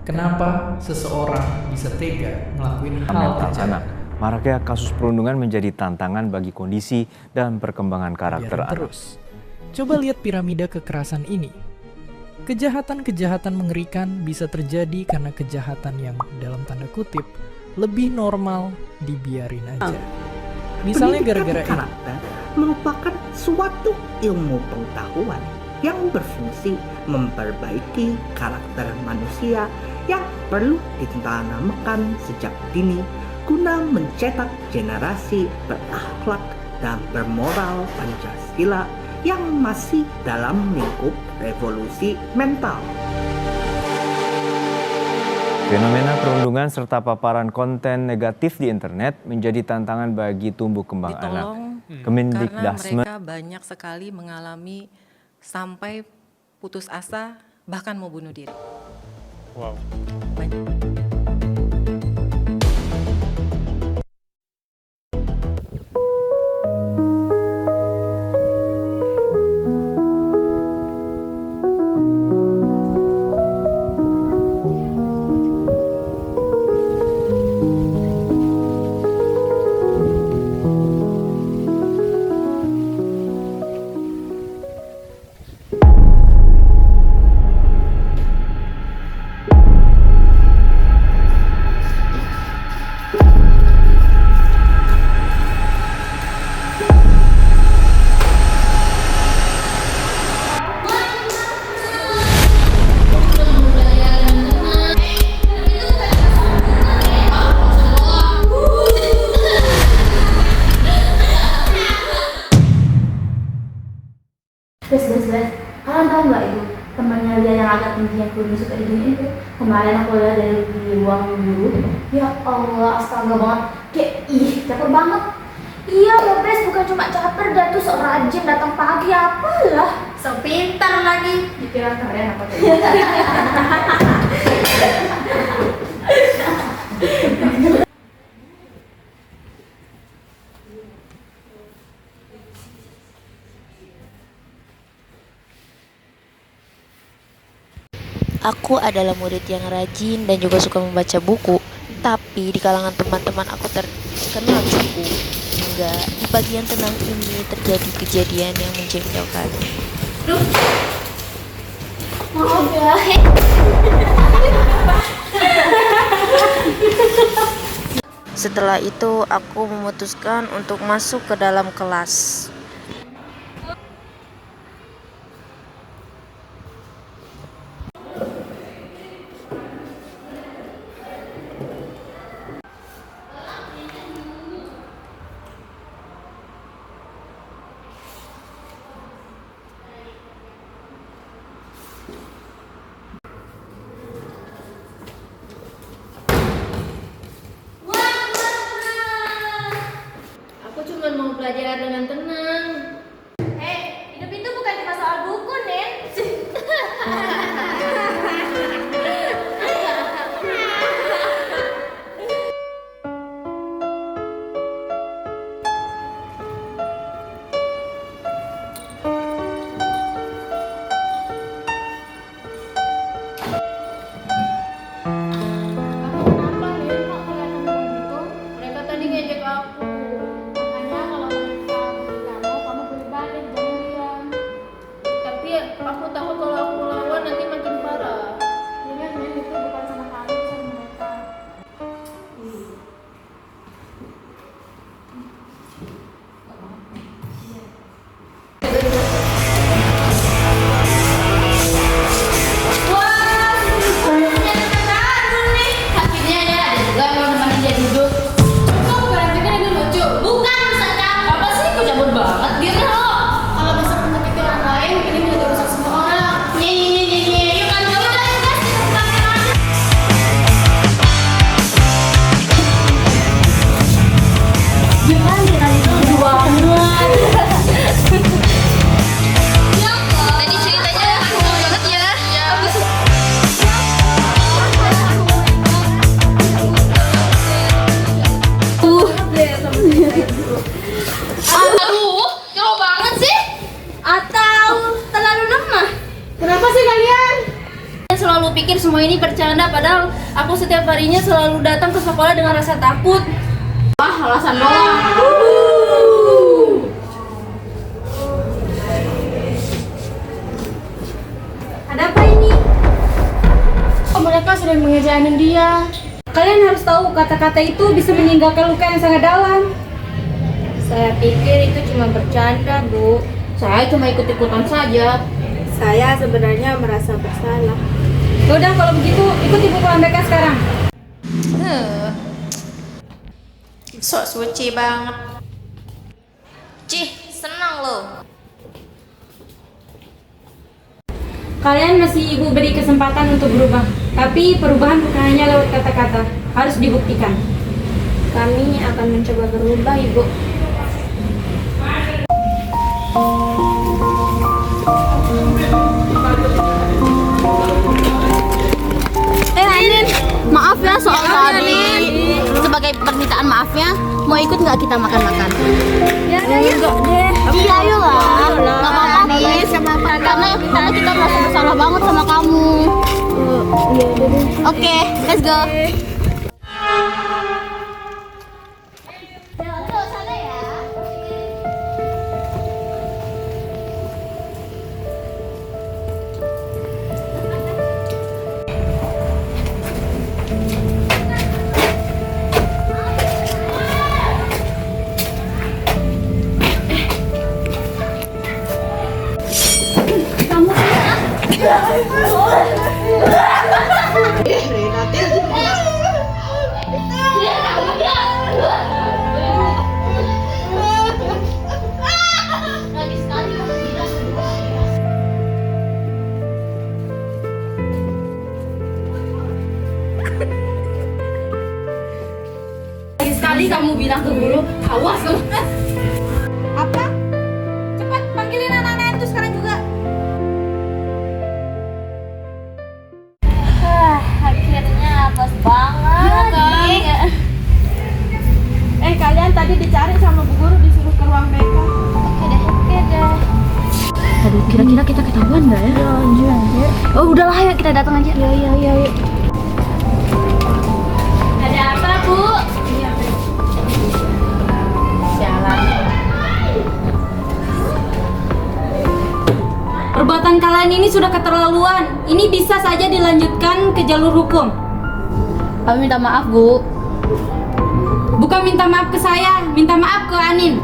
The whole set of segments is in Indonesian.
Kenapa seseorang bisa tega ngelakuin hal mental kejam? anak. Maraknya kasus perundungan menjadi tantangan bagi kondisi dan perkembangan karakter Biarin anak. terus. Coba lihat piramida kekerasan ini. Kejahatan-kejahatan mengerikan bisa terjadi karena kejahatan yang dalam tanda kutip lebih normal dibiarin aja. Misalnya Pendidikan gara-gara ini. karakter merupakan suatu ilmu pengetahuan yang berfungsi memperbaiki karakter manusia yang perlu ditanamkan sejak dini guna mencetak generasi berakhlak dan bermoral Pancasila yang masih dalam lingkup revolusi mental. Fenomena perundungan serta paparan konten negatif di internet menjadi tantangan bagi tumbuh kembang anak. Ditolong karena Kemendikbudristek mereka banyak sekali mengalami sampai putus asa bahkan mau bunuh diri. Wow. Bes, kalian tahu nggak itu temannya dia yang agak tinggi yang kuning suka diginiin itu kemarin aku lihat dari di ruang guru. Ya Allah, astaga banget, kayak caper banget. Iya loh Bes, bukan cuma caper, dan tuh sok rajin datang pagi apalah, sok pintar lagi, dikira keren apa tuh. Aku adalah murid yang rajin dan juga suka membaca buku, tapi di kalangan teman-teman aku terkenal cupu. Hingga di pagi yang tenang ini terjadi kejadian yang menjengkelkan. Maaf ya. Setelah itu aku memutuskan untuk masuk ke dalam kelas. Aku cuma mau belajar dengan tenang. Hidup itu bukan cuma soal buku, Nen. Kamu kenapa, Nen? Kok kelihatan begitu? Mereka tadi ngejek aku. Makanya kalau mereka beli kamu, selalu pikir semua ini bercanda, padahal aku setiap harinya selalu datang ke sekolah dengan rasa takut. Wah, alasan doang. Ada apa ini? Oh, mereka sering mengejanin dia. Kalian harus tahu kata-kata itu bisa meninggalkan luka yang sangat dalam. Saya pikir itu cuma bercanda, Bu. Saya cuma ikut-ikutan saja. Saya sebenarnya merasa bersalah. Udah, kalau begitu ikut ibu pulang mereka sekarang. Sok suci banget. Cih, senang loh. Kalian masih ibu beri kesempatan untuk berubah. Tapi perubahan bukan hanya lewat kata-kata, harus dibuktikan. Kami akan mencoba berubah, Ibu. Anin, maaf ya soal tadi. Sebagai permintaan maafnya, mau ikut nggak kita makan-makan? Ya, enggak deh. Iya, ayolah. Nggak apa-apa nih, karena kita merasa bersalah banget sama kamu. Oke, let's go. Sekali kamu bilang ke guru, awas loh. Apa? Cepat panggilin anak-anak itu sekarang juga. Akhirnya pas banget. Iya, kan? Kalian tadi dicari sama bu guru, disuruh ke ruang BK. Oke deh. Aduh, kira-kira kita ketahuan nggak ya? Ya, anjir. Oh, udahlah, ya kita datang aja. Iya. Ada apa, Bu? Perbuatan kalian ini sudah keterlaluan. Ini bisa saja dilanjutkan ke jalur hukum. Kami minta maaf, Bu. Bukan minta maaf ke saya, minta maaf ke Anin.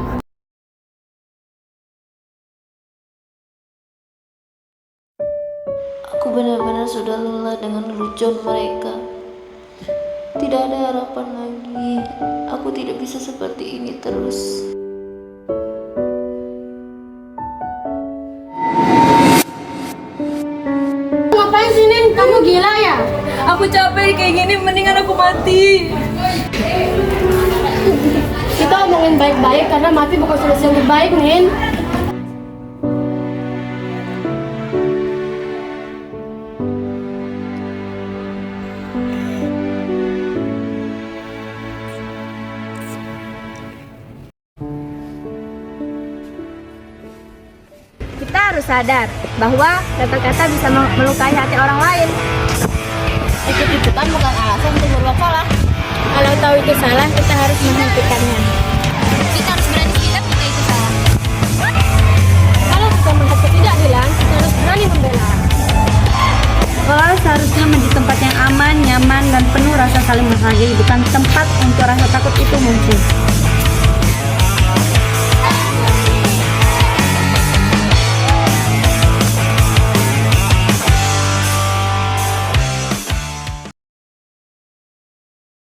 Aku benar-benar sudah lelah dengan lelucon mereka. Tidak ada harapan lagi. Aku tidak bisa seperti ini terus. Ngapain sih, Nin? Kamu gila ya? Aku capek kayak gini, mendingan aku mati. Kita omongin baik-baik karena mati bukan solusi yang terbaik, Nin. Kita harus sadar bahwa kata-kata bisa melukai hati orang lain. Ikut-ikutan bukan alasan untuk berbuat salah. Kalau tahu itu salah, kita harus menghentikannya. Kita harus berani bilang jika itu salah. Kalau kita melihat ketidakadilan, kita harus berani membela. Sekolah seharusnya menjadi tempat yang aman, nyaman, dan penuh rasa saling menghargai, bukan tempat untuk rasa takut itu muncul.